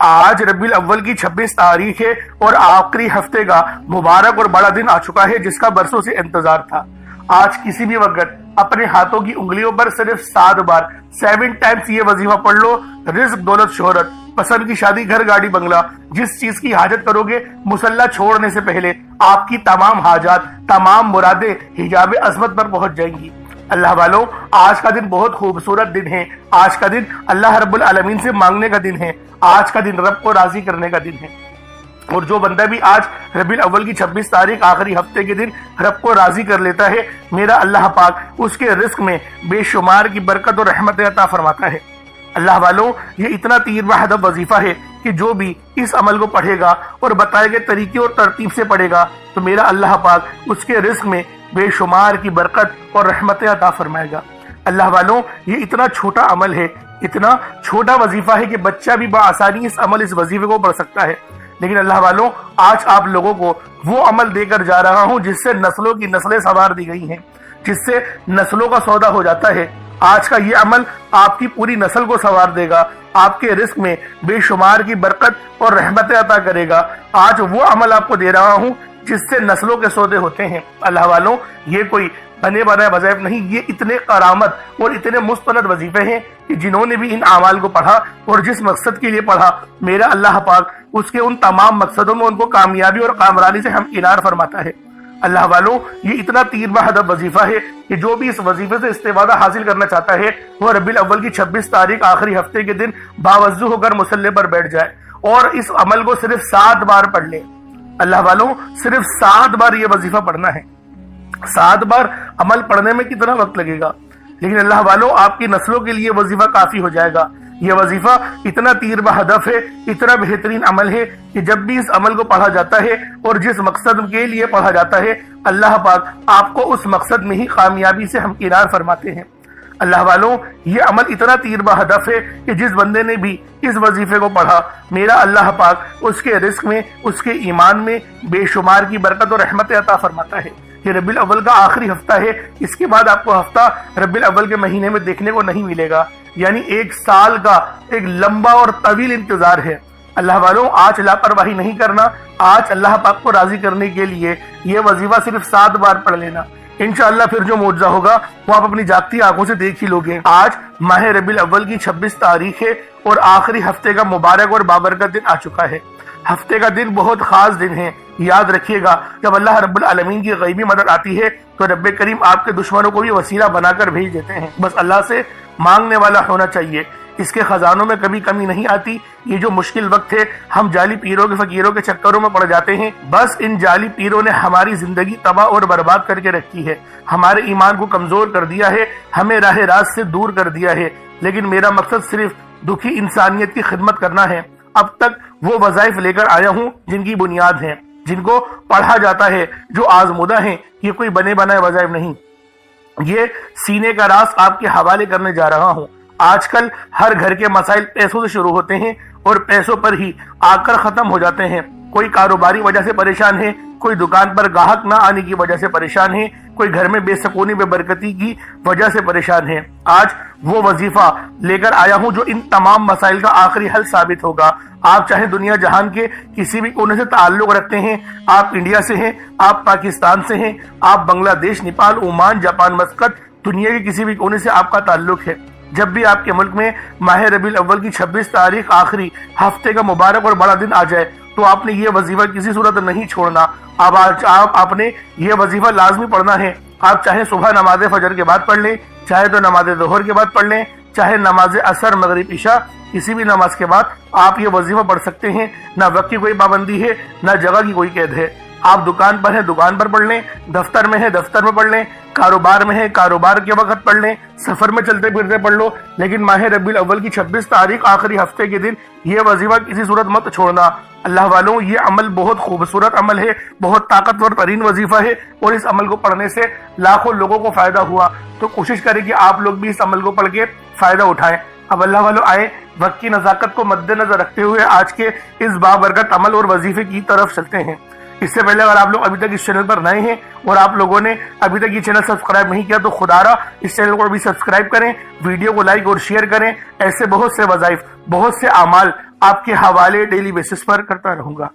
آج ربیع الاول کی 26 تاریخ ہے اور آخری ہفتے کا مبارک اور بڑا دن آ چکا ہے جس کا برسوں سے انتظار تھا۔ آج کسی بھی وقت اپنے ہاتھوں کی انگلیوں پر صرف 7 بار 7 ٹائمز یہ وظیفہ پڑھ لو۔ رزق، دولت، شہرت، پسند کی شادی، گھر، گاڑی، بنگلہ، جس چیز کی حاجت کرو گے مصلی چھوڑنے سے پہلے آپ کی تمام حاجات، تمام مرادیں حجاب عظمت پر پہنچ جائیں گی۔ اللہ والوں، آج کا دن بہت خوبصورت دن ہے۔ آج کا دن اللہ رب العالمین سے مانگنے کا دن ہے۔ آج کا دن رب کو راضی کرنے کا دن ہے۔ اور جو بندہ بھی آج ربیع الاول کی 26 تاریخ آخری ہفتے کے دن رب کو راضی کر لیتا ہے، میرا اللہ پاک اس کے رزق میں بے شمار کی برکت اور رحمت عطا فرماتا ہے۔ اللہ والوں، یہ اتنا تیر بہدف وظیفہ ہے کہ جو بھی اس عمل کو پڑھے گا اور بتائے گئے طریقے اور ترتیب سے پڑھے گا تو میرا اللہ پاک اس کے رزق میں بے شمار کی برکت اور رحمت عطا فرمائے گا۔ اللہ والوں، یہ اتنا چھوٹا عمل ہے، اتنا چھوٹا وظیفہ ہے کہ بچہ بھی بآسانی اس وظیفے کو پڑھ سکتا ہے۔ لیکن اللہ والوں، آج آپ لوگوں کو وہ عمل دے کر جا رہا ہوں جس سے نسلوں کی نسلیں سوار دی گئی ہیں، جس سے نسلوں کا سودا ہو جاتا ہے۔ آج کا یہ عمل آپ کی پوری نسل کو سوار دے گا، آپ کے رزق میں بے شمار کی برکت اور رحمت عطا کرے گا۔ آج وہ عمل آپ کو دے رہا ہوں جس سے نسلوں کے سودے ہوتے ہیں۔ اللہ والوں، یہ کوئی بنے بنائے وظائف نہیں، یہ اتنے کرامت اور اتنے مستند وظیفے ہیں کہ جنہوں نے بھی ان اعمال کو پڑھا اور جس مقصد کے لیے پڑھا، میرا اللہ پاک اس کے ان تمام مقصدوں میں ان کو کامیابی اور کامرانی سے ہمکنار فرماتا ہے۔ اللہ والوں، یہ اتنا تیر بہدف وظیفہ ہے کہ جو بھی اس وظیفے سے استفادہ حاصل کرنا چاہتا ہے وہ ربیع الاول کی 26 تاریخ آخری ہفتے کے دن باوضو ہو کر مصلی پر بیٹھ جائے اور اس عمل کو صرف 7 بار پڑھ لے۔ اللہ والوں، صرف 7 بار یہ وظیفہ پڑھنا ہے۔ 7 بار عمل پڑھنے میں کتنا وقت لگے گا، لیکن اللہ والوں، آپ کی نسلوں کے لیے وظیفہ کافی ہو جائے گا۔ یہ وظیفہ اتنا تیر بہدف ہے، اتنا بہترین عمل ہے کہ جب بھی اس عمل کو پڑھا جاتا ہے اور جس مقصد کے لیے پڑھا جاتا ہے، اللہ پاک آپ کو اس مقصد میں ہی کامیابی سے ہمکنار فرماتے ہیں۔ اللہ والوں، یہ عمل اتنا تیر بہدف ہے کہ جس بندے نے بھی اس وظیفے کو پڑھا، میرا اللہ پاک اس کے رزق میں، اس کے ایمان میں بے شمار کی برکت اور رحمت عطا فرماتا ہے۔ یہ ربیع الاول کا آخری ہفتہ ہے، اس کے بعد آپ کو ہفتہ ربیع الاول کے مہینے میں دیکھنے کو نہیں ملے گا، یعنی 1 سال کا ایک لمبا اور طویل انتظار ہے۔ اللہ والوں، آج لاپرواہی نہیں کرنا، آج اللہ پاک کو راضی کرنے کے لیے یہ وظیفہ صرف 7 بار پڑھ لینا۔ انشاءاللہ پھر جو معجزہ ہوگا وہ آپ اپنی جاگتی آنکھوں سے دیکھ ہی لوگے۔ آج ماہ ربیع الاول کی 26 تاریخ ہے اور آخری ہفتے کا مبارک اور بابرکت دن آ چکا ہے۔ ہفتے کا دن بہت خاص دن ہے، یاد رکھیے گا، جب اللہ رب العالمین کی غیبی مدد آتی ہے تو رب کریم آپ کے دشمنوں کو بھی وسیلہ بنا کر بھیج دیتے ہیں۔ بس اللہ سے مانگنے والا ہونا چاہیے، اس کے خزانوں میں کبھی کمی نہیں آتی۔ یہ جو مشکل وقت ہے، ہم جعلی پیروں کے فقیروں کے چکروں میں پڑ جاتے ہیں، بس ان جعلی پیروں نے ہماری زندگی تباہ اور برباد کر کے رکھی ہے، ہمارے ایمان کو کمزور کر دیا ہے، ہمیں راہ راست سے دور کر دیا ہے۔ لیکن میرا مقصد صرف دکھی انسانیت کی خدمت کرنا ہے۔ اب تک وہ وظائف لے کر آیا ہوں جن کی بنیاد ہیں، جن کو پڑھا جاتا ہے، جو آزمودہ ہیں، یہ کوئی بنے بنائے وظائف نہیں۔ یہ سینے کا راز آپ کے حوالے کرنے جا رہا ہوں۔ آج کل ہر گھر کے مسائل پیسوں سے شروع ہوتے ہیں اور پیسوں پر ہی آ کر ختم ہو جاتے ہیں۔ کوئی کاروباری وجہ سے پریشان ہے، کوئی دکان پر گاہک نہ آنے کی وجہ سے پریشان ہے، کوئی گھر میں بے سکونی بے برکتی کی وجہ سے پریشان ہے۔ آج وہ وظیفہ لے کر آیا ہوں جو ان تمام مسائل کا آخری حل ثابت ہوگا۔ آپ چاہے دنیا جہان کے کسی بھی کونے سے تعلق رکھتے ہیں، آپ انڈیا سے ہیں، آپ پاکستان سے ہیں، آپ بنگلہ دیش، نیپال، عمان، جاپان، مسقط، دنیا کے کسی بھی کونے سے آپ کا تعلق ہے، جب بھی آپ کے ملک میں ماہ ربیع الاول کی 26 تاریخ آخری ہفتے کا مبارک اور بڑا دن آ جائے تو آپ نے یہ وظیفہ کسی صورت نہیں چھوڑنا۔ آپ نے یہ وظیفہ لازمی پڑھنا ہے۔ آپ چاہے صبح نماز فجر کے بعد پڑھ لیں، چاہے تو نماز ظہر کے بعد پڑھ لیں، چاہے نماز عصر، مغرب، عشاء، کسی بھی نماز کے بعد آپ یہ وظیفہ پڑھ سکتے ہیں۔ نہ وقت کی کوئی پابندی ہے، نہ جگہ کی کوئی قید ہے۔ آپ دکان پر ہیں، دکان پر پڑھ لیں، دفتر میں ہیں، دفتر میں پڑھ لیں، کاروبار میں ہیں، کاروبار کے وقت پڑھ لیں، سفر میں چلتے پھرتے پڑھ لو، لیکن ماہ ربیع الاول کی 26 تاریخ آخری ہفتے کے دن یہ وظیفہ کسی صورت مت چھوڑنا۔ اللہ والوں، یہ عمل بہت خوبصورت عمل ہے، بہت طاقتور ترین وظیفہ ہے اور اس عمل کو پڑھنے سے لاکھوں لوگوں کو فائدہ ہوا، تو کوشش کریں کہ آپ لوگ بھی اس عمل کو پڑھ کے فائدہ اٹھائیں۔ اب اللہ والوں آئے وقت کی نزاکت کو مد نظر رکھتے ہوئے آج کے اس بابرکت عمل اور وظیفے کی طرف چلتے ہیں۔ اس سے پہلے اگر آپ لوگ ابھی تک اس چینل پر نئے ہیں اور آپ لوگوں نے ابھی تک یہ چینل سبسکرائب نہیں کیا تو خدا را اس چینل کو بھی سبسکرائب کریں، ویڈیو کو لائک اور شیئر کریں۔ ایسے بہت سے وظائف، بہت سے اعمال آپ کے حوالے ڈیلی بیسس پر کرتا رہوں گا۔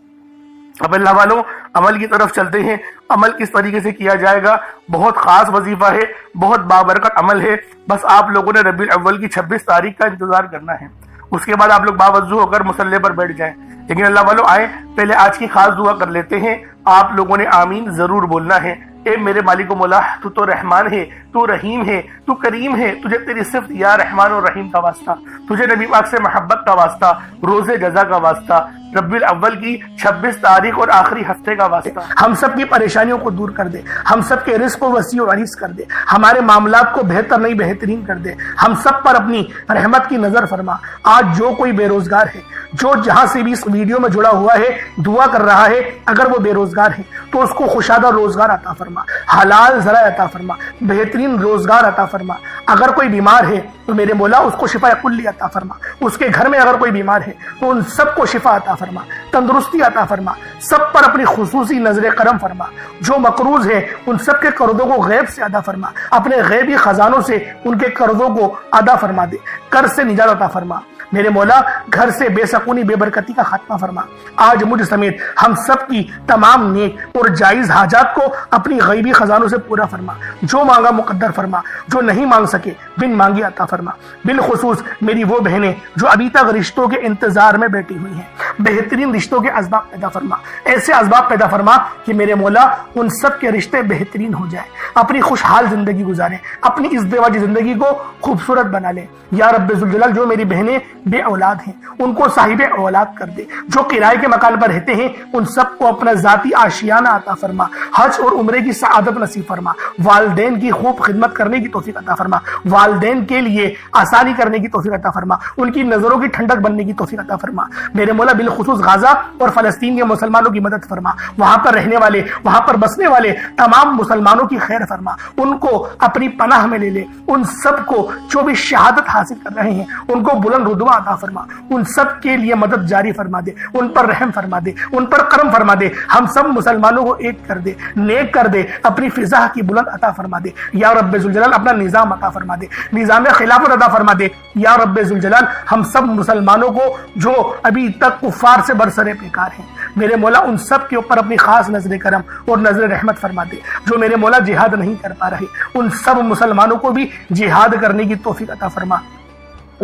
اب اللہ والوں عمل کی طرف چلتے ہیں۔ عمل کس طریقے سے کیا جائے گا؟ بہت خاص وظیفہ ہے، بہت بابرکت عمل ہے۔ بس آپ لوگوں نے ربیع الاول کی 26 تاریخ کا انتظار کرنا ہے، اس کے بعد آپ لوگ باوضو ہو کر مصلی پر بیٹھ جائیں۔ لیکن اللہ والوں آئیں پہلے آج کی خاص دعا کر لیتے ہیں۔ آپ لوگوں نے آمین ضرور بولنا ہے۔ اے میرے مالک و مولا، تو تو رحمان ہے، تو رحیم ہے، تو کریم ہے، تجھے تیری صفت یا رحمان و رحیم کا واسطہ، تجھے نبی پاک سے محبت کا واسطہ، روز جزا کا واسطہ، ربیع الاول کی 26 تاریخ اور آخری ہفتے کا واسطہ۔ ہم سب کی پریشانیوں کو دور کر دے، ہم سب کے رزق کو وسیع و عریض کر دے، ہمارے معاملات کو بہتر نہیں بہترین کر دے، ہم سب پر اپنی رحمت کی نظر فرما۔ آج جو کوئی بے روزگار ہے، جو جہاں سے بھی اس ویڈیو میں جڑا ہوا ہے دعا کر رہا ہے، اگر وہ بے روزگار ہے تو اس کو خوشادہ روزگار عطا فرما، حلال ذرائع عطا فرما، بہترین روزگار عطا فرما۔ اگر کوئی بیمار ہے تو میرے مولا اس کو شفا کلی عطا فرما، اس کے گھر میں اگر کوئی بیمار ہے تو ان سب کو شفا عطا فرما، تندرستی عطا فرما، سب پر اپنی خصوصی نظر کرم فرما۔ جو مقروض ہے ان سب کے قرضوں کو غیب سے ادا فرما، اپنے غیبی خزانوں سے ان کے قرضوں کو ادا فرما دے، قرض سے نجات عطا فرما۔ میرے مولا گھر سے بے سکونی بے برکتی کا خاتمہ فرما۔ آج مجھ سمیت ہم سب کی تمام نیک اور جائز حاجات کو اپنی غیبی خزانوں سے پورا فرما، جو مانگا مقدر فرما، جو نہیں مانگ سکے بن مانگی عطا فرما۔ بالخصوص میری وہ بہنیں جو ابھی تک رشتوں کے انتظار میں بیٹھی ہوئی ہیں، بہترین رشتوں کے اسباب پیدا فرما، ایسے اسباب پیدا فرما کہ میرے مولا ان سب کے رشتے بہترین ہو جائیں، اپنی خوشحال زندگی گزاریں، اپنی ازدواجی زندگی کو خوبصورت بنا لیں۔ یا رب ذوالجلال جو میری بہنیں بے اولاد ہیں ان کو صاحب اولاد کر دے، جو کرائے کے مکان پر رہتے ہیں ان سب کو اپنا ذاتی آشیانہ عطا فرما، حج اور عمرے کی سعادت نصیب فرما، والدین کی خوب خدمت کرنے کی توفیق عطا فرما، والدین کے لیے آسانی کرنے کی توفیق عطا فرما، ان کی نظروں کی ٹھنڈک بننے کی توفیق عطا فرما۔ میرے مولا بالخصوص غزہ اور فلسطین کے مسلمانوں کی مدد فرما، وہاں پر رہنے والے، وہاں پر بسنے والے تمام مسلمانوں کی خیر فرما، ان کو اپنی پناہ میں لے لے، ان سب کو جو بھی شہادت حاصل کر رہے ہیں ان کو بلند رتبہ عطا فرما، ان سب کے لیے مدد جاری فرما دے، ان پر رحم فرما دے، ان پر کرم فرما دے، ہم سب مسلمانوں کو ایک کر دے، نیک کر دے، اپنی فضا کی بلند عطا فرما دے۔ یا رب ذوالجلال اپنا نظام عطا فرما دے، نظام خلافت عطا فرما دے۔ یا رب ذوالجلال ہم سب مسلمانوں کو جو ابھی تک کفار سے برسرے پیکار ہیں، میرے مولا ان سب کے اوپر اپنی خاص نظر کرم اور نظر رحمت فرما دے۔ جو میرے مولا جہاد نہیں کر پا رہے ان سب مسلمانوں کو بھی جہاد کرنے کی توفیق عطا فرما،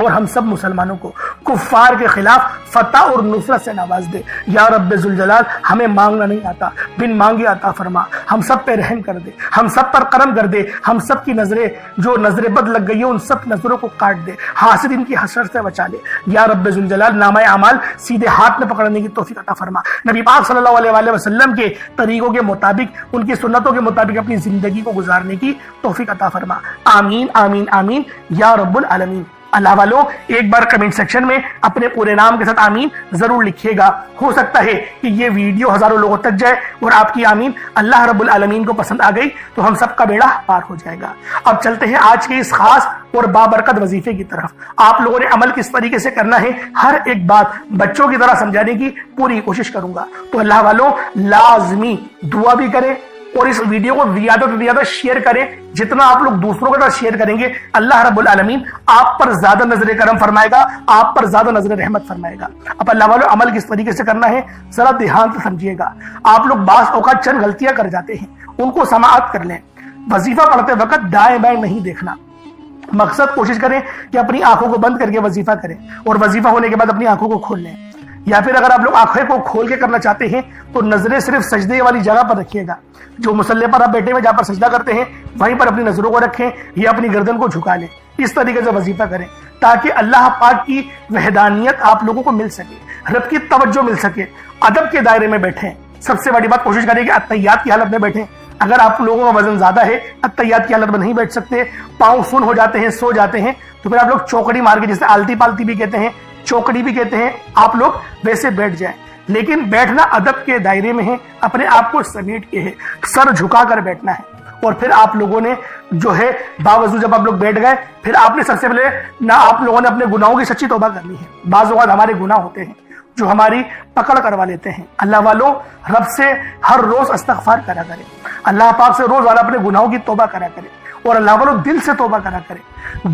اور ہم سب مسلمانوں کو کفار کے خلاف فتح اور نصرت سے نواز دے۔ یا رب ذوالجلال ہمیں مانگنا نہیں آتا، بن مانگے عطا فرما، ہم سب پہ رحم کر دے، ہم سب پر کرم کر دے، ہم سب کی نظریں جو نظر بد لگ گئی ہے ان سب نظروں کو کاٹ دے، حاسد ان کی حسرت سے بچا لے۔ یا رب ذوالجلال نامہ اعمال سیدھے ہاتھ میں پکڑنے کی توفیق عطا فرما، نبی پاک صلی اللہ علیہ وآلہ وسلم کے طریقوں کے مطابق، ان کی سنتوں کے مطابق اپنی زندگی کو گزارنے کی توفیق عطا فرما۔ آمین آمین آمین یا رب العالمین۔ اللہ والو ایک بار کمنٹ سیکشن میں اپنے پورے نام کے ساتھ آمین ضرور لکھیے گا، ہو سکتا ہے کہ یہ ویڈیو ہزاروں لوگوں تک جائے اور آپ کی آمین اللہ رب العالمین کو پسند آ گئی تو ہم سب کا بیڑا پار ہو جائے گا۔ اب چلتے ہیں آج کے اس خاص اور بابرکت وظیفے کی طرف۔ آپ لوگوں نے عمل کس طریقے سے کرنا ہے ہر ایک بات بچوں کی طرح سمجھانے کی پوری کوشش کروں گا، تو اللہ والو لازمی دعا بھی کریں اور اس ویڈیو کو زیادہ سے زیادہ شیئر کریں۔ جتنا آپ لوگ دوسروں کے ساتھ شیئر کریں گے اللہ رب العالمین آپ پر زیادہ نظر کرم فرمائے گا، آپ پر زیادہ نظر رحمت فرمائے گا۔ اب اللہ والو عمل کس طریقے سے کرنا ہے ذرا دھیان سے سمجھیے گا۔ آپ لوگ بعض اوقات چند غلطیاں کر جاتے ہیں، ان کو سماعت کر لیں۔ وظیفہ پڑھتے وقت دائیں بائیں نہیں دیکھنا، مقصد کوشش کریں کہ اپنی آنکھوں کو بند کر کے وظیفہ کریں اور وظیفہ ہونے کے بعد اپنی آنکھوں کو کھول لیں، یا پھر اگر آپ لوگ آنکھیں کو کھول کے کرنا چاہتے ہیں تو نظریں صرف سجدے والی جگہ پر رکھیے گا، جو مصلی پر آپ بیٹھے ہوئے جہاں پر سجدہ کرتے ہیں وہیں پر اپنی نظروں کو رکھیں یا اپنی گردن کو جھکا لیں۔ اس طریقے سے وظیفہ کریں تاکہ اللہ پاک کی وحدانیت آپ لوگوں کو مل سکے، رب کی توجہ مل سکے، ادب کے دائرے میں بیٹھیں۔ سب سے بڑی بات کوشش کریں کہ اتحیات کی حالت میں بیٹھیں۔ اگر آپ لوگوں کا وزن زیادہ ہے، اتحیات کی حالت میں نہیں بیٹھ سکتے، پاؤں سن ہو جاتے ہیں، سو جاتے ہیں، تو پھر آپ لوگ چوکڑی مار کے، جسے آلتی پالتی بھی کہتے ہیں، چوکڑی بھی کہتے ہیں، آپ لوگ ویسے بیٹھ جائیں۔ لیکن بیٹھنا ادب کے دائرے میں ہے، اپنے آپ کو سمیٹ کے ہے، سر جھکا کر بیٹھنا ہے۔ اور پھر آپ لوگوں نے جو ہے باوضو جب آپ لوگ بیٹھ گئے پھر آپ نے سب سے پہلے نہ آپ لوگوں نے اپنے گناہوں کی سچی توبہ کرنی ہے۔ بعض اوقات ہمارے گناہ ہوتے ہیں جو ہماری پکڑ کروا لیتے ہیں۔ اللہ والوں رب سے ہر روز استغفار کرا کرے، اللہ پاک سے روز والا اپنے گناہوں کی توبہ کرا کرے اور اللہ والوں دل سے توبہ کرا کریں،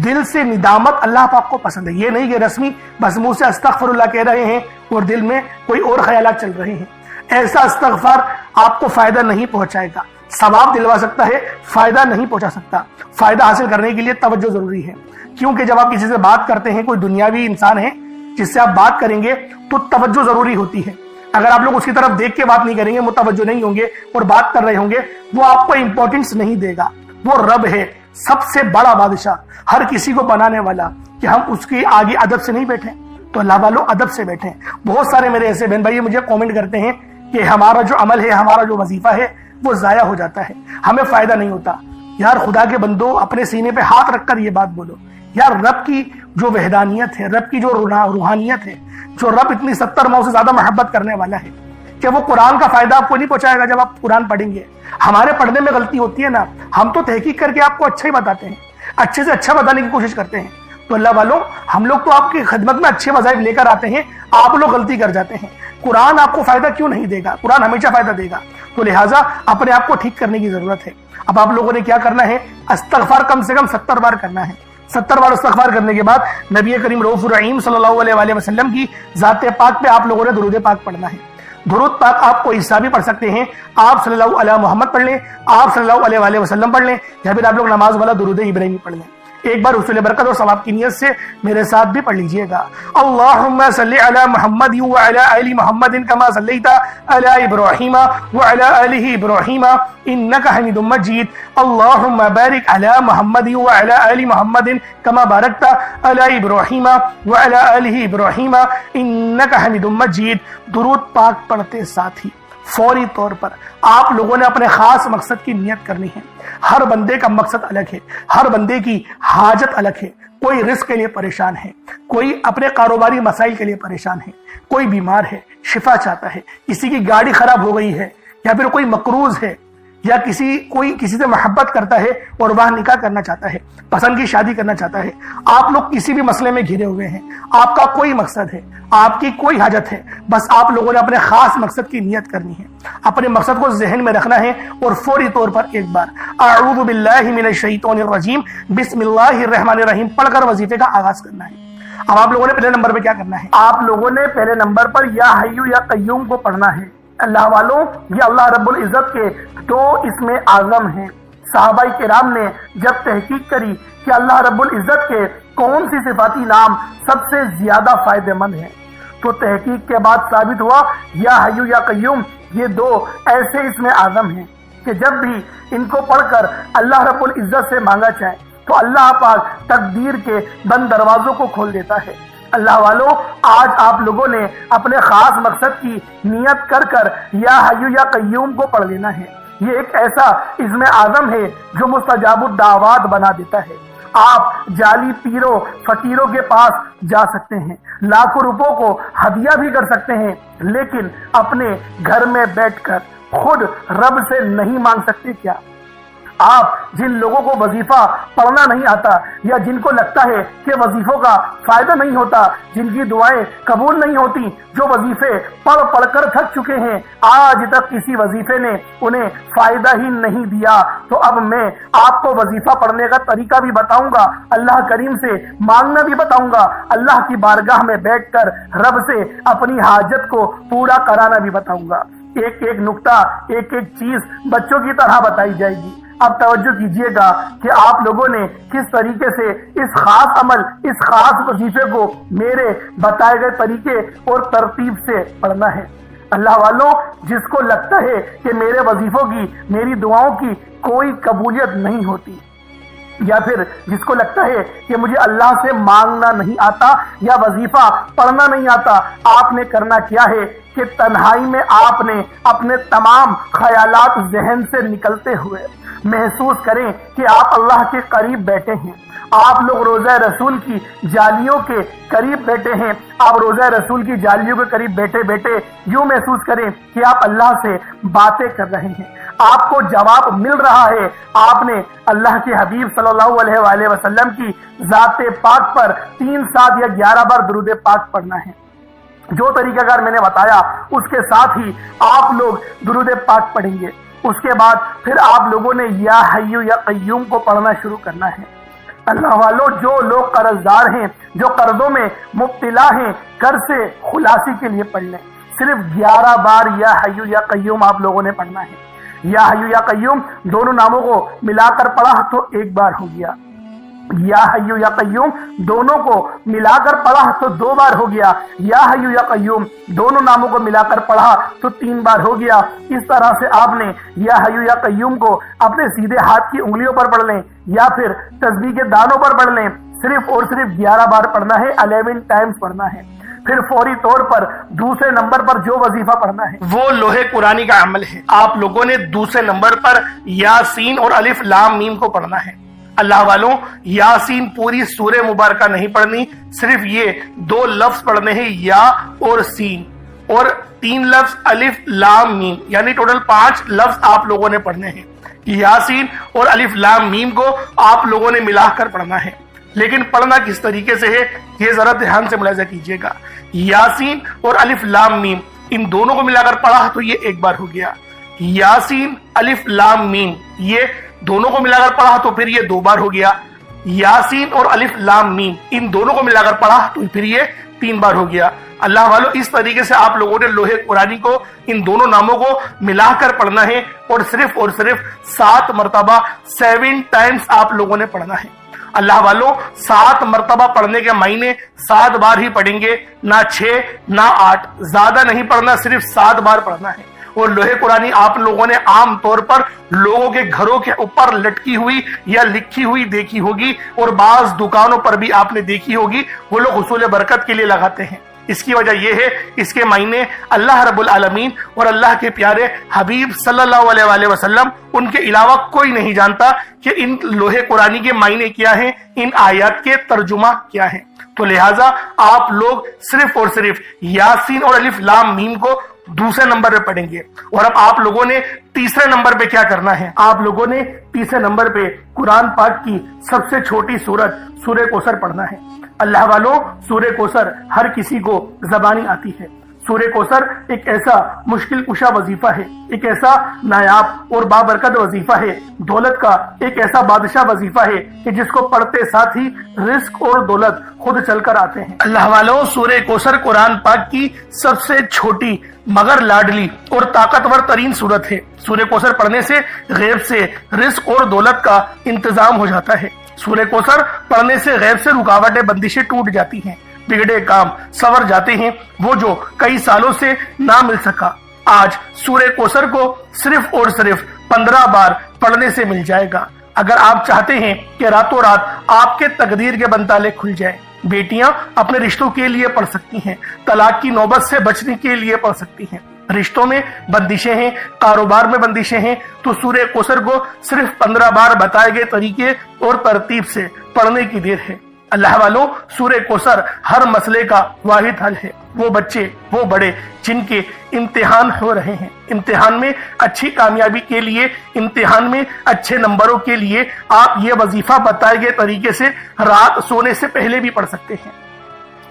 دل سے ندامت اللہ پاک کو پسند ہے، یہ نہیں کہ رسمی بس منہ سے استغفر اللہ کہہ رہے ہیں اور دل میں کوئی اور خیالات چل رہے ہیں۔ ایسا استغفار آپ کو فائدہ نہیں پہنچائے گا، ثواب دلوا سکتا ہے، فائدہ نہیں پہنچا سکتا۔ فائدہ حاصل کرنے کے لیے توجہ ضروری ہے، کیونکہ جب آپ کسی سے بات کرتے ہیں، کوئی دنیاوی انسان ہے جس سے آپ بات کریں گے تو توجہ ضروری ہوتی ہے۔ اگر آپ لوگ اس کی طرف دیکھ کے بات نہیں کریں گے، متوجہ نہیں ہوں گے اور بات کر رہے ہوں گے، وہ آپ کو امپورٹنس نہیں دے گا۔ وہ رب ہے، سب سے بڑا بادشاہ، ہر کسی کو بنانے والا، کہ ہم اس کے آگے ادب سے نہیں بیٹھیں تو اللہ والوں ادب سے بیٹھیں۔ بہت سارے میرے ایسے بہن بھائی مجھے کامنٹ کرتے ہیں کہ ہمارا جو عمل ہے، ہمارا جو وظیفہ ہے وہ ضائع ہو جاتا ہے، ہمیں فائدہ نہیں ہوتا۔ یار خدا کے بندو، اپنے سینے پہ ہاتھ رکھ کر یہ بات بولو، یار رب کی جو وحدانیت ہے، رب کی جو روحانیت ہے، جو رب اتنی 70 ماؤں سے زیادہ محبت کرنے والا ہے، کہ وہ قرآن کا فائدہ آپ کو نہیں پہنچائے گا جب آپ قرآن پڑھیں گے۔ ہمارے پڑھنے میں غلطی ہوتی ہے نا، ہم تو تحقیق کر کے آپ کو اچھا ہی بتاتے ہیں، اچھے سے اچھا بتانے کی کوشش کرتے ہیں۔ تو اللہ والوں، ہم لوگ تو آپ کی خدمت میں اچھے وظائف لے کر آتے ہیں، آپ لوگ غلطی کر جاتے ہیں۔ قرآن آپ کو فائدہ کیوں نہیں دے گا؟ قرآن ہمیشہ فائدہ دے گا۔ تو لہٰذا اپنے آپ کو ٹھیک کرنے کی ضرورت ہے۔ اب آپ لوگوں نے کیا کرنا ہے؟ استغفار کم سے کم 70 بار کرنا ہے۔ 70 بار استغفار کرنے کے بعد نبی کریم رؤوف الرحیم صلی اللہ علیہ وآلہ وسلم کی ذات پاک پہ آپ لوگوں نے درود پاک پڑھنا ہے۔ درود پاک آپ کو حصہ بھی پڑھ سکتے ہیں، آپ صلی اللہ علیہ محمد پڑھ لیں، آپ صلی اللہ علیہ وآلہ وسلم پڑھ لیں، یا پھر آپ لوگ نماز والا درود ابراہیمی پڑھ لیں۔ ایک بار حصول برکت اور ثواب کی نیت سے میرے ساتھ بھی پڑھ لیجئے گا۔ اللہم صلی علی محمد وعلی آل محمد کما صلیت علی ابراہیم وعلی آل ابراہیم انک حمید مجید۔ اللہم بارک علی محمد وعلی آل محمد کما بارکت علی ابراہیم وعلی آل ابراہیم انک حمید مجید۔ درود پاک پڑھتے ساتھ ہی فوری طور پر آپ لوگوں نے اپنے خاص مقصد کی نیت کرنی ہے۔ ہر بندے کا مقصد الگ ہے، ہر بندے کی حاجت الگ ہے۔ کوئی رزق کے لیے پریشان ہے، کوئی اپنے کاروباری مسائل کے لیے پریشان ہے، کوئی بیمار ہے شفا چاہتا ہے، کسی کی گاڑی خراب ہو گئی ہے، یا پھر کوئی مقروض ہے، یا کوئی کسی سے محبت کرتا ہے اور وہ نکاح کرنا چاہتا ہے، پسند کی شادی کرنا چاہتا ہے۔ آپ لوگ کسی بھی مسئلے میں گھرے ہوئے ہیں، آپ کا کوئی مقصد ہے، آپ کی کوئی حاجت ہے، بس آپ لوگوں نے اپنے خاص مقصد کی نیت کرنی ہے، اپنے مقصد کو ذہن میں رکھنا ہے، اور فوری طور پر ایک بار اعوذ باللہ من الشیطان الرجیم بسم اللہ الرحمن الرحیم پڑھ کر وظیفے کا آغاز کرنا ہے۔ اب آپ لوگوں نے پہلے نمبر پہ کیا کرنا ہے؟ آپ لوگوں نے پہلے نمبر پر یا حیو یا قیوم کو پڑھنا ہے۔ اللہ والوں، یہ اللہ رب العزت کے 2 اسم اعظم ہیں۔ صحابہ کرام نے جب تحقیق کری کہ اللہ رب العزت کے کون سی صفاتی نام سب سے زیادہ فائدہ مند ہیں، تو تحقیق کے بعد ثابت ہوا یا حیو یا قیوم یہ 2 ایسے اسم اعظم ہیں کہ جب بھی ان کو پڑھ کر اللہ رب العزت سے مانگا جائے تو اللہ پاک تقدیر کے بند دروازوں کو کھول دیتا ہے۔ اللہ والو، آج آپ لوگوں نے اپنے خاص مقصد کی نیت کر کر یا حیو یا قیوم کو پڑھ لینا ہے۔ یہ ایک ایسا اسم اعظم ہے جو مستجاب الدعوات بنا دیتا ہے۔ آپ جعلی پیروں فقیروں کے پاس جا سکتے ہیں، لاکھوں روپوں کو ہدیہ بھی کر سکتے ہیں، لیکن اپنے گھر میں بیٹھ کر خود رب سے نہیں مانگ سکتے کیا؟ آپ جن لوگوں کو وظیفہ پڑھنا نہیں آتا، یا جن کو لگتا ہے کہ وظیفوں کا فائدہ نہیں ہوتا، جن کی دعائیں قبول نہیں ہوتی، جو وظیفے پڑھ پڑھ کر تھک چکے ہیں، آج تک کسی وظیفے نے انہیں فائدہ ہی نہیں دیا، تو اب میں آپ کو وظیفہ پڑھنے کا طریقہ بھی بتاؤں گا، اللہ کریم سے مانگنا بھی بتاؤں گا، اللہ کی بارگاہ میں بیٹھ کر رب سے اپنی حاجت کو پورا کرانا بھی بتاؤں گا۔ ایک ایک نقطہ، ایک ایک چیز بچوں کی طرح بتائی جائے گی۔ اب توجہ کیجئے گا کہ آپ لوگوں نے کس طریقے سے اس خاص عمل، اس خاص وظیفے کو میرے بتائے گئے طریقے اور ترتیب سے پڑھنا ہے۔ اللہ والوں، جس کو لگتا ہے کہ میرے وظیفوں کی، میری دعاؤں کی کوئی قبولیت نہیں ہوتی، یا پھر جس کو لگتا ہے کہ مجھے اللہ سے مانگنا نہیں آتا یا وظیفہ پڑھنا نہیں آتا، آپ نے کرنا کیا ہے کہ تنہائی میں آپ نے اپنے تمام خیالات ذہن سے نکلتے ہوئے محسوس کریں کہ آپ اللہ کے قریب بیٹھے ہیں، آپ لوگ روضہ رسول کی جالیوں کے قریب بیٹھے ہیں، آپ روضہ رسول کی جالیوں کے قریب بیٹھے بیٹھے یوں محسوس کریں کہ آپ اللہ سے باتیں کر رہے ہیں، آپ کو جواب مل رہا ہے۔ آپ نے اللہ کے حبیب صلی اللہ علیہ وآلہ وسلم کی ذات پاک پر 3 7 یا 11 بار درود پاک پڑھنا ہے۔ جو طریقہ کار میں نے بتایا اس کے ساتھ ہی آپ لوگ درود پاک پڑھیں گے۔ اس کے بعد پھر آپ لوگوں نے یا حیو یا قیوم کو پڑھنا شروع کرنا ہے۔ اللہ والوں، جو لوگ قرض دار ہیں، جو قرضوں میں مبتلا ہیں، قرض سے خلاصی کے لیے پڑھ لیں۔ صرف 11 بار یا حیو یا قیوم آپ لوگوں نے پڑھنا ہے۔ یا حیو یا قیوم دونوں ناموں کو ملا کر پڑھا تو ایک بار ہو گیا، یا حیو یا قیوم دونوں کو ملا کر پڑھا تو 2 بار ہو گیا، یا حیو یا قیوم دونوں ناموں کو ملا کر پڑھا تو 3 بار ہو گیا۔ اس طرح سے آپ نے یا حیو یا قیوم کو اپنے سیدھے ہاتھ کی انگلیوں پر پڑھ لیں یا پھر تسبیح کے دانوں پر پڑھ لیں، صرف اور صرف 11 بار پڑھنا ہے، 11 ٹائمز پڑھنا ہے۔ پھر فوری طور پر دوسرے نمبر پر جو وظیفہ پڑھنا ہے وہ لوہے قرآنی کا عمل ہے۔ آپ لوگوں نے دوسرے نمبر پر یاسین اور الف لام میم کو پڑھنا ہے۔ اللہ والوں، یاسین پوری سورہ مبارکہ نہیں پڑھنی، صرف یہ 2 لفظ پڑھنے ہیں، یا اور سین، اور 3 لفظ الف لام میم، یعنی ٹوٹل 5 لفظ آپ لوگوں نے پڑھنے ہیں۔ یاسین اور الف لام میم کو آپ لوگوں نے ملا کر پڑھنا ہے، لیکن پڑھنا کس طریقے سے ہے یہ ذرا دھیان سے ملاحظہ کیجئے گا۔ یاسین اور الف لام میم ان دونوں کو ملا کر پڑھا تو یہ ایک بار ہو گیا، یاسین الف لام میم یہ دونوں کو ملا کر پڑھا تو پھر یہ 2 بار ہو گیا، یاسین اور الف لام میم ان دونوں کو ملا کر پڑھا تو پھر یہ 3 بار ہو گیا۔ اللہ والوں، اس طریقے سے آپ لوگوں نے لوہے قرآنی کو ان دونوں ناموں کو ملا کر پڑھنا ہے، اور صرف 7 مرتبہ 7 ٹائمز آپ لوگوں نے پڑھنا ہے۔ اللہ والوں، 7 مرتبہ پڑھنے کے معنی 7 بار ہی پڑھیں گے، نہ 6 نہ 8، زیادہ نہیں پڑھنا، صرف 7 بار پڑھنا ہے۔ اور لوہے قرآنی آپ لوگوں نے عام طور پر لوگوں کے گھروں کے اوپر لٹکی ہوئی یا لکھی ہوئی دیکھی ہوگی، اور بعض دکانوں پر بھی آپ نے دیکھی ہوگی، وہ لوگ حصول برکت کے لیے لگاتے ہیں۔ اس کی وجہ یہ ہے، اس کے معنی اللہ رب العالمین اور اللہ کے پیارے حبیب صلی اللہ علیہ وآلہ وسلم ان کے علاوہ کوئی نہیں جانتا کہ ان لوہے قرآنی کے معنی کیا ہیں، ان آیات کے ترجمہ کیا ہیں۔ تو لہٰذا آپ لوگ صرف اور صرف یاسین اور الف لام میم کو دوسرے نمبر پہ پڑھیں گے۔ اور اب آپ لوگوں نے تیسرے نمبر پہ کیا کرنا ہے؟ آپ لوگوں نے تیسرے نمبر پہ قرآن پاک کی سب سے چھوٹی سورت سورہ کوثر پڑھنا ہے۔ اللہ والوں، سورہ کوثر ہر کسی کو زبانی آتی ہے۔ سورہ کوثر ایک ایسا مشکل کشا وظیفہ ہے، ایک ایسا نایاب اور بابرکت وظیفہ ہے، دولت کا ایک ایسا بادشاہ وظیفہ ہے کہ جس کو پڑھتے ساتھ ہی رزق اور دولت خود چل کر آتے ہیں۔ اللہ والوں، سورہ کوثر قرآن پاک کی سب سے چھوٹی مگر لاڈلی اور طاقتور ترین سورت ہے۔ سورہ کوثر پڑھنے سے غیب سے رزق اور دولت کا انتظام ہو جاتا ہے۔ سورہ کوثر پڑھنے سے غیب سے رکاوٹیں بندشیں ٹوٹ جاتی ہیں، بگڑے کام سنور جاتے ہیں، وہ جو کئی سالوں سے نہ مل سکا آج سورہ کوثر کو صرف اور صرف 15 بار پڑھنے سے مل جائے گا۔ اگر آپ چاہتے ہیں کہ راتوں رات آپ کے تقدیر کے بنتالے کھل جائیں، بیٹیاں اپنے رشتوں کے لیے پڑھ سکتی ہیں، طلاق کی نوبت سے بچنے کے لیے پڑھ سکتی ہیں، رشتوں میں بندشیں ہیں، کاروبار میں بندشیں ہیں، تو سورہ کوثر کو صرف 15 بار بتائے گئے طریقے اور ترتیب سے پڑھنے کی دیر ہے۔ اللہ والوں، سورہ کوثر ہر مسئلے کا واحد حل ہے۔ وہ بچے، وہ بڑے جن کے امتحان ہو رہے ہیں، امتحان میں اچھی کامیابی کے لیے، امتحان میں اچھے نمبروں کے لیے آپ یہ وظیفہ بتائے گئے طریقے سے رات سونے سے پہلے بھی پڑھ سکتے ہیں۔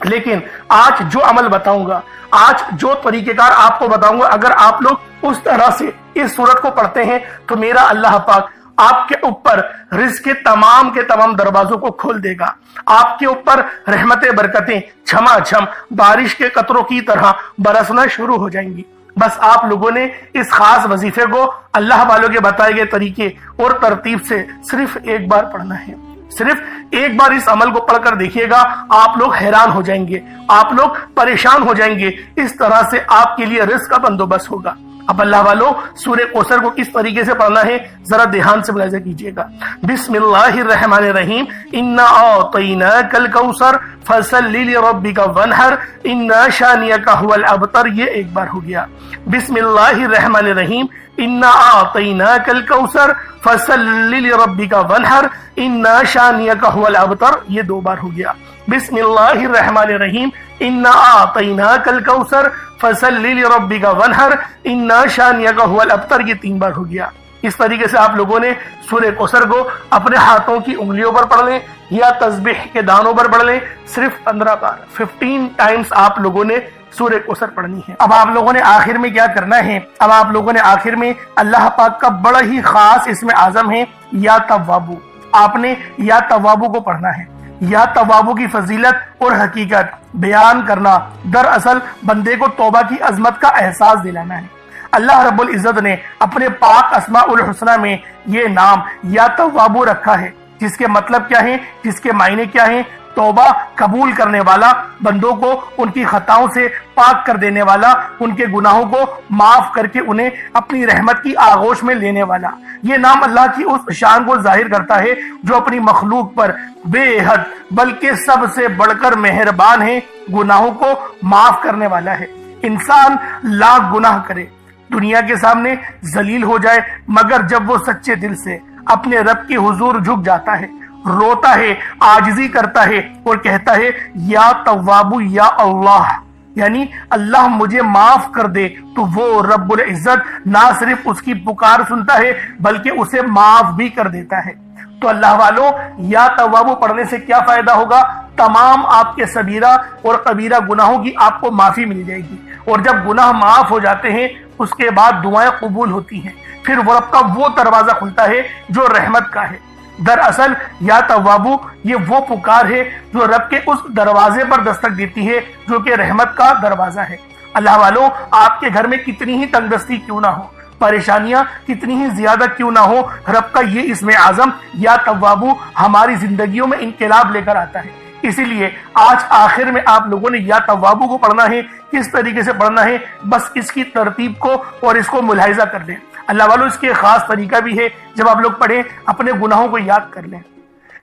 لیکن آج جو عمل بتاؤں گا، آج جو طریقہ کار آپ کو بتاؤں گا، اگر آپ لوگ اس طرح سے اس سورت کو پڑھتے ہیں تو میرا اللہ پاک آپ کے اوپر رزق کے تمام دروازوں کو کھول دے گا۔ آپ کے اوپر رحمتیں، برکتیں چھما چھم بارش کے قطروں کی طرح برسنا شروع ہو جائیں گی۔ بس آپ لوگوں نے اس خاص وظیفے کو اللہ والوں کے بتائے گئے طریقے اور ترتیب سے صرف ایک بار پڑھنا ہے۔ صرف ایک بار اس عمل کو پڑھ کر دیکھیے گا، آپ لوگ حیران ہو جائیں گے، آپ لوگ پریشان ہو جائیں گے۔ اس طرح سے آپ کے لیے رزق کا بندوبست ہوگا۔ اب اللہ والوں، سورہ کوثر کو کس طریقے سے پڑھنا ہے ذرا دھیان سے ملاحظہ کیجئے گا۔ بسم اللہ الرحمن الرحیم، انا اعطیناک الکوثر فصل لربک وانحر ان شانئک هو الابتر، یہ ایک بار ہو گیا۔ بسم اللہ الرحمن الرحیم، انا اعطیناک الکوثر فصل لربک وانحر ان شانئک هو الابتر، یہ 2 بار ہو گیا۔ بسم اللہ الرحمن الرحیم، انا اعطیناک الکوثر فصل لربک وانحر ان شانئک هو الابتر، یہ 3 بار ہو گیا۔ اس طریقے سے آپ لوگوں نے سورہ کوثر کو اپنے ہاتھوں کی انگلیوں پر پڑھ لیں یا تسبیح کے دانوں پر پڑھ لیں، صرف 15 بار 15 ٹائمز آپ لوگوں نے سورہ کوثر پڑھنی ہے۔ اب آپ لوگوں نے آخر میں کیا کرنا ہے؟ اب آپ لوگوں نے آخر میں اللہ پاک کا بڑا ہی خاص اسم اعظم ہے یا توابو، آپ نے یا توابو کو پڑھنا ہے۔ یا توابو کی فضیلت اور حقیقت بیان کرنا دراصل بندے کو توبہ کی عظمت کا احساس دلانا ہے۔ اللہ رب العزت نے اپنے پاک اسماء الحسنہ میں یہ نام یا توابو رکھا ہے، جس کے مطلب کیا ہے، جس کے معنی کیا ہیں؟ توبہ قبول کرنے والا، بندوں کو ان کی خطاؤں سے پاک کر دینے والا، ان کے گناہوں کو معاف کر کے انہیں اپنی رحمت کی آغوش میں لینے والا۔ یہ نام اللہ کی اس شان کو ظاہر کرتا ہے جو اپنی مخلوق پر بے حد بلکہ سب سے بڑھ کر مہربان ہے، گناہوں کو معاف کرنے والا ہے۔ انسان لاکھ گناہ کرے، دنیا کے سامنے ذلیل ہو جائے، مگر جب وہ سچے دل سے اپنے رب کے حضور جھک جاتا ہے، روتا ہے، عاجزی کرتا ہے اور کہتا ہے یا توابو یا اللہ، یعنی اللہ مجھے معاف کر دے، تو وہ رب العزت نہ صرف اس کی پکار سنتا ہے بلکہ اسے معاف بھی کر دیتا ہے۔ تو اللہ والوں، یا توابو پڑھنے سے کیا فائدہ ہوگا؟ تمام آپ کے صغیرہ اور کبیرہ گناہوں کی آپ کو معافی مل جائے گی، اور جب گناہ معاف ہو جاتے ہیں اس کے بعد دعائیں قبول ہوتی ہیں، پھر وہ رب کا وہ دروازہ کھلتا ہے جو رحمت کا ہے۔ دراصل یا توابو یہ وہ پکار ہے جو رب کے اس دروازے پر دستک دیتی ہے جو کہ رحمت کا دروازہ ہے۔ اللہ والوں، آپ کے گھر میں کتنی ہی تنگ دستی کیوں نہ ہو، پریشانیاں کتنی ہی زیادہ کیوں نہ ہو، رب کا یہ اسم اعظم یا توابو ہماری زندگیوں میں انقلاب لے کر آتا ہے۔ اسی لیے آج آخر میں آپ لوگوں نے یا توابو کو پڑھنا ہے۔ کس طریقے سے پڑھنا ہے؟ بس اس کی ترتیب کو اور اس کو ملاحظہ کر لیں۔ اللہ والوں، اس کے خاص طریقہ بھی ہے، جب آپ لوگ پڑھیں اپنے گناہوں کو یاد کر لیں،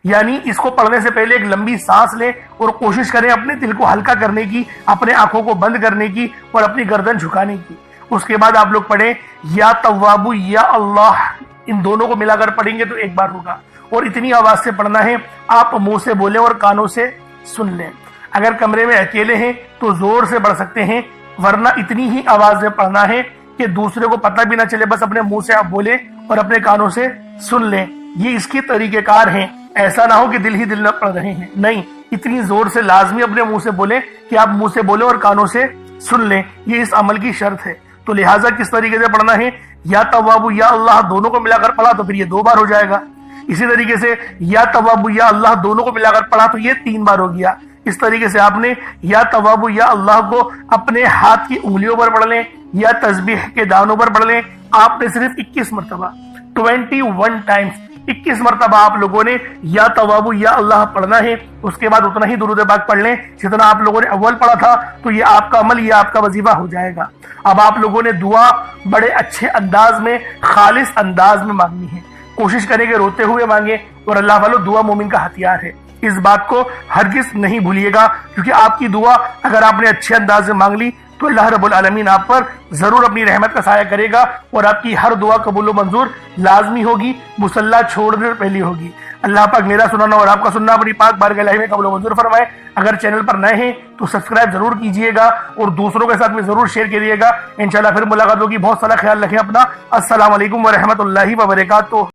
یعنی اس کو پڑھنے سے پہلے ایک لمبی سانس لیں اور کوشش کریں اپنے دل کو ہلکا کرنے کی، اپنے آنکھوں کو بند کرنے کی اور اپنی گردن جھکانے کی۔ اس کے بعد آپ لوگ پڑھیں یا توابو یا اللہ، ان دونوں کو ملا کر پڑھیں گے تو ایک بار ہوگا، اور اتنی آواز سے پڑھنا ہے آپ منہ سے بولیں اور کانوں سے سن لیں۔ اگر کمرے میں اکیلے ہیں تو زور سے پڑھ سکتے ہیں، ورنہ اتنی ہی آواز میں پڑھنا ہے کہ دوسرے کو پتہ بھی نہ چلے، بس اپنے منہ سے آپ بولیں اور اپنے کانوں سے سن لیں۔ یہ اس کی طریقہ کار ہیں، ایسا نہ ہو کہ دل ہی دل نہ پڑھ رہے ہیں، نہیں، اتنی زور سے لازمی اپنے منہ سے بولیں کہ آپ منہ سے بولیں اور کانوں سے سن لیں، یہ اس عمل کی شرط ہے۔ تو لہٰذا کس طریقے سے پڑھنا ہے؟ یا توابو یا اللہ دونوں کو ملا کر پڑھا تو پھر یہ 2 بار ہو جائے گا، اسی طریقے سے یا توابو یا اللہ دونوں کو ملا کر پڑھا تو یہ 3 بار ہو گیا۔ اس طریقے سے آپ نے یا توابو یا اللہ کو اپنے ہاتھ کی انگلیوں پر پڑھ لیں یا تسبیح کے دانوں پر پڑھ لیں۔ آپ نے صرف 21 مرتبہ 21 ٹائمز 21 مرتبہ آپ لوگوں نے یا توابو یا اللہ پڑھنا ہے۔ اس کے بعد اتنا ہی درود پاک پڑھ لیں جتنا آپ لوگوں نے اول پڑھا تھا، تو یہ آپ کا عمل، یہ آپ کا وظیفہ ہو جائے گا۔ اب آپ لوگوں نے دعا بڑے اچھے انداز میں، خالص انداز میں مانگنی ہے، کوشش کریں کہ روتے ہوئے مانگیں، اور اللہ والو دعا مومن کا ہتھیار ہے، اس بات کو ہرگز نہیں بھولیے گا، کیونکہ آپ کی دعا اگر آپ نے اچھے انداز سے مانگ لی تو اللہ رب العالمین آپ پر ضرور اپنی رحمت کا سایہ کرے گا، اور آپ کی ہر دعا قبول و منظور لازمی ہوگی، مصلی چھوڑنے پہلی ہوگی۔ اللہ پاک میرا سنانا اور آپ کا سننا اپنی پاک بارگاہ الہی میں قبول و منظور فرمائے۔ اگر چینل پر نئے ہیں تو سبسکرائب ضرور کیجئے گا اور دوسروں کے ساتھ میں ضرور شیئر کیجئے گا۔ انشاءاللہ پھر ملاقات ہوگی، بہت سارا خیال رکھیں اپنا۔ السلام علیکم ورحمۃ اللہ وبرکاتہ۔